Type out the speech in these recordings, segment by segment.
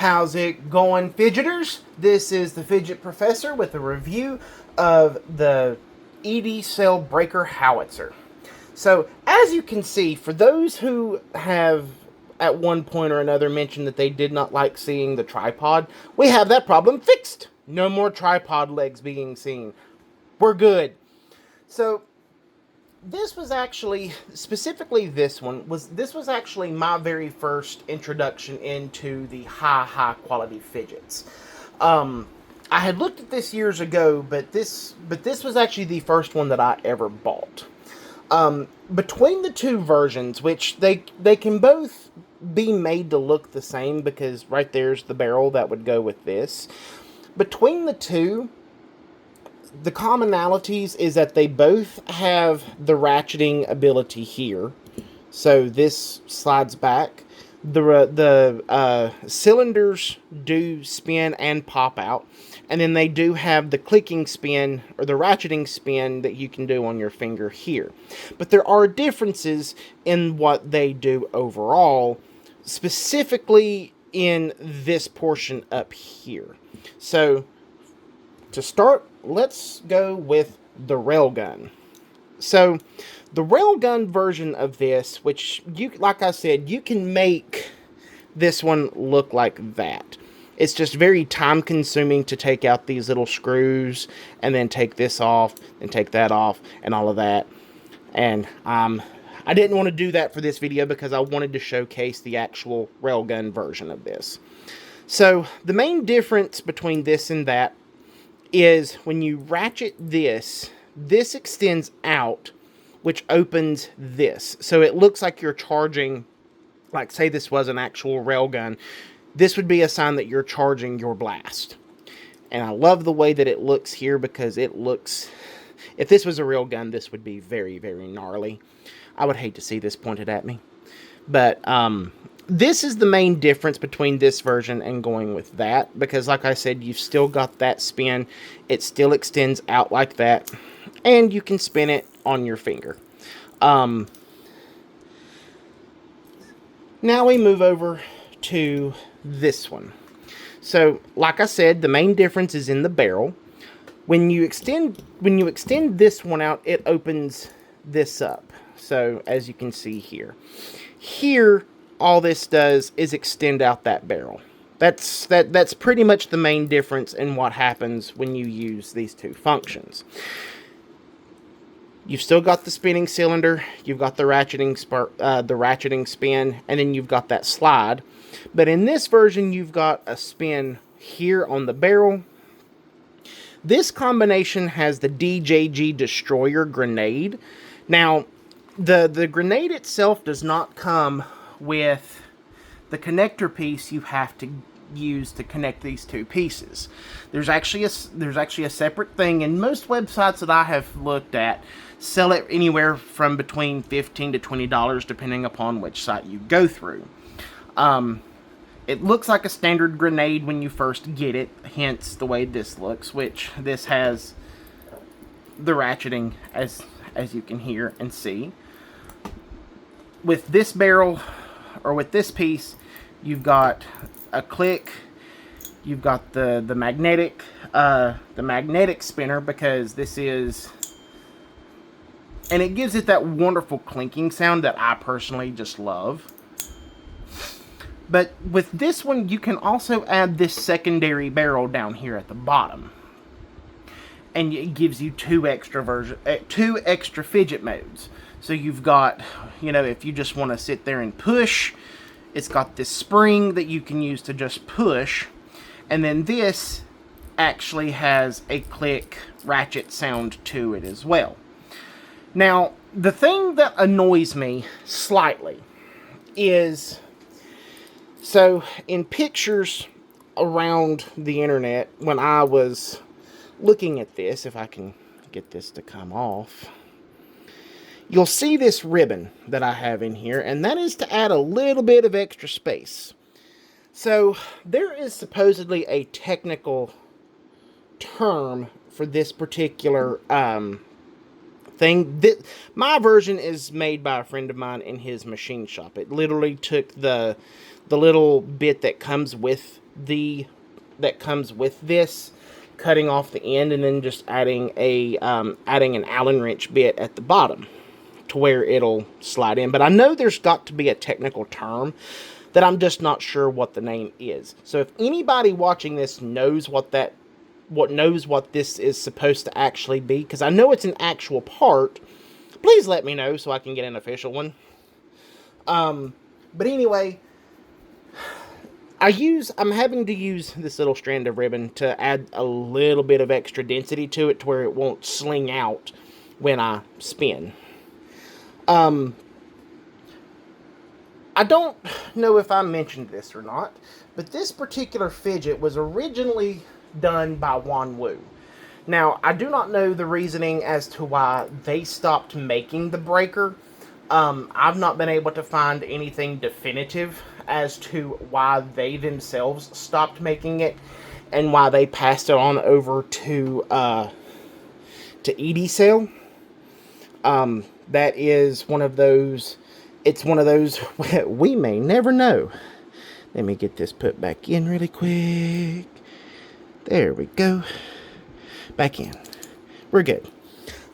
How's it going, fidgeters? This is the Fidget Professor with a review of the EDCell Breaker Howitzer. So, as you can see, for those who have at one point or another mentioned that they did not like seeing the tripod, we have that problem fixed. No more tripod legs being seen. We're good. So, this was actually, specifically this was actually my very first introduction into the high quality fidgets. I had looked at this years ago, but this was actually the first one that I ever bought. Between the two versions, which they can both be made to look the same, because right there's the barrel that would go with this. Between the two, the commonalities is that they both have the ratcheting ability here. So this slides back. The cylinders do spin and pop out. And then they do have the clicking spin, or the ratcheting spin, that you can do on your finger here. But there are differences in what they do overall, specifically in this portion up here. So, to start, let's go with the railgun. So, the railgun version of this, which, like I said, you can make this one look like that. It's just very time-consuming to take out these little screws, and then take this off, and take that off, and all of that. And I didn't want to do that for this video because I wanted to showcase the actual railgun version of this. So, the main difference between this and that is when you ratchet this extends out, which opens this. So it looks like you're charging, like say this was an actual railgun, this would be a sign that you're charging your blast. And I love the way that it looks here, because it looks, if this was a real gun, this would be very, very gnarly. I would hate to see this pointed at me. But, this is the main difference between this version and going with that, because like I said, you've still got that spin. It still extends out like that, and you can spin it on your finger. Now we move over to this one. So, like I said, the main difference is in the barrel. When you extend this one out, it opens this up. So, as you can see here. Here, all this does is extend out that barrel. That's pretty much the main difference in what happens when you use these two functions. You've still got the spinning cylinder, you've got the ratcheting spin, and then you've got that slide. But in this version, you've got a spin here on the barrel. This combination has the DJG Destroyer grenade. Now, the grenade itself does not come with the connector piece you have to use to connect these two pieces. There's actually a separate thing, and most websites that I have looked at sell it anywhere from between $15 to $20 depending upon which site you go through. It looks like a standard grenade when you first get it, hence the way this looks, which this has the ratcheting as you can hear and see. With this barrel, or with this piece, you've got a click, you've got the magnetic spinner, because this is, and it gives it that wonderful clinking sound that I personally just love. But with this one, you can also add this secondary barrel down here at the bottom, and it gives you two extra fidget modes. So you've got, if you just want to sit there and push, it's got this spring that you can use to just push. And then this actually has a click ratchet sound to it as well. Now, the thing that annoys me slightly is, so in pictures around the internet, when I was looking at this, if I can get this to come off, you'll see this ribbon that I have in here, and that is to add a little bit of extra space. So, there is supposedly a technical term for this particular thing. My version is made by a friend of mine in his machine shop. It literally took the little bit that comes with that comes with this, cutting off the end and then just adding adding an Allen wrench bit at the bottom to where it'll slide in. But I know there's got to be a technical term that I'm just not sure what the name is. So if anybody watching this knows what this is supposed to actually be, because I know it's an actual part, please let me know so I can get an official one. But anyway, I'm having to use this little strand of ribbon to add a little bit of extra density to it to where it won't sling out when I spin. I don't know if I mentioned this or not, but this particular fidget was originally done by Wanwu. Now, I do not know the reasoning as to why they stopped making the breaker. I've not been able to find anything definitive as to why they themselves stopped making it and why they passed it on over to EDCell. That is one of those. It's one of those we may never know. Let me get this put back in really quick. There we go. Back in. We're good.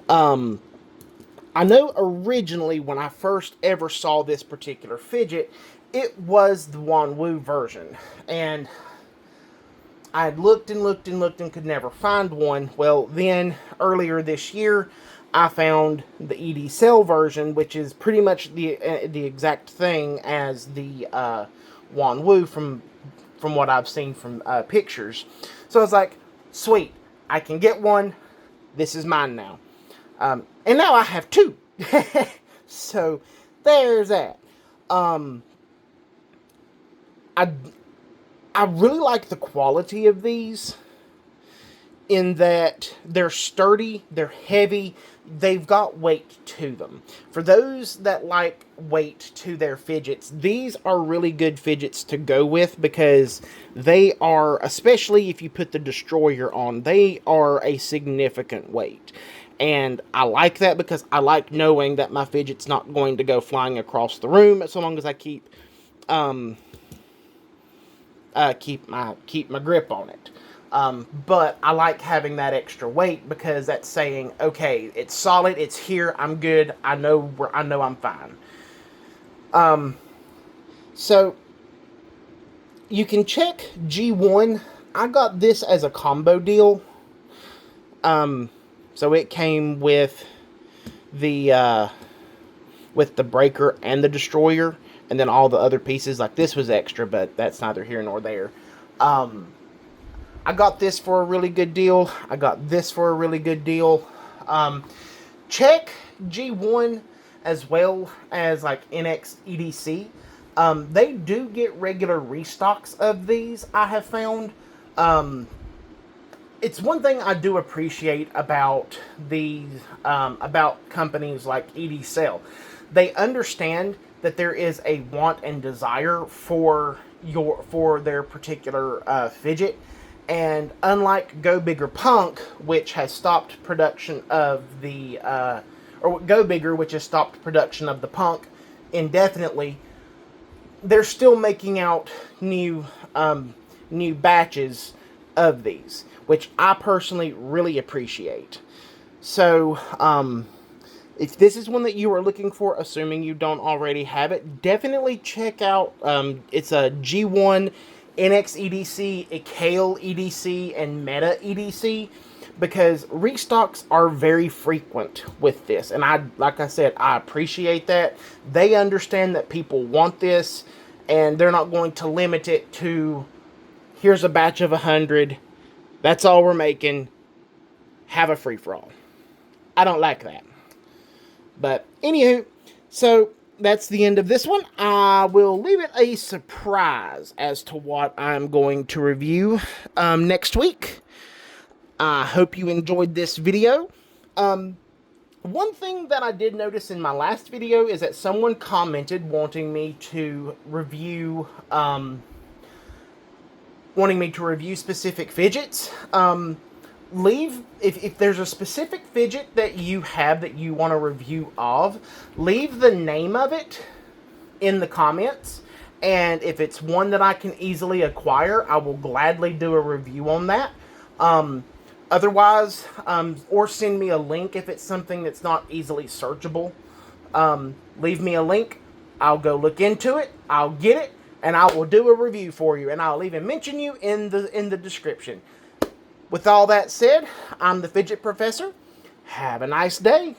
I know originally when I first ever saw this particular fidget, it was the Wanwu version. And I had looked and looked and looked and could never find one. Well, then earlier this year, I found the EDCell version, which is pretty much the exact thing as the Wanwu from what I've seen from pictures. So I was like, sweet, I can get one. This is mine now. And now I have two. So there's that. I really like the quality of these in that they're sturdy, they're heavy, they've got weight to them. For those that like weight to their fidgets, these are really good fidgets to go with because they are, especially if you put the destroyer on, they are a significant weight. And I like that because I like knowing that my fidget's not going to go flying across the room so long as I keep my grip on it. But I like having that extra weight because that's saying, okay, it's solid, it's here, I'm good, I know I'm fine. So you can check G1. I got this as a combo deal. So it came with the breaker and the destroyer, and then all the other pieces. Like this was extra, but that's neither here nor there. I got this for a really good deal. I got this for a really good deal. Check G1 as well as like NX EDC. They do get regular restocks of these, I have found. It's one thing I do appreciate about these, about companies like EDCell. They understand that there is a want and desire for their particular fidget. And unlike Go Bigger Punk, which has stopped production of the, or Go Bigger, which has stopped production of the Punk indefinitely, they're still making out new batches of these, which I personally really appreciate. So, if this is one that you are looking for, assuming you don't already have it, definitely check out, it's a G1 NX EDC, EDCell EDC, and Meta EDC, because restocks are very frequent with this. And like I said, I appreciate that. They understand that people want this, and they're not going to limit it to, here's a batch of 100, that's all we're making, have a free-for-all. I don't like that. But, anywho, so that's the end of this one. I will leave it a surprise as to what I'm going to review next week. I hope you enjoyed this video. One thing that I did notice in my last video is that someone commented wanting me to review specific fidgets. If there's a specific fidget that you have that you want a review of, leave the name of it in the comments, And if it's one that I can easily acquire, I will gladly do a review on that. Otherwise, or send me a link if it's something that's not easily searchable. Leave me a link. I'll go look into it. I'll get it, and I will do a review for you. And I'll even mention you in the description. With all that said, I'm the Fidget Professor. Have a nice day.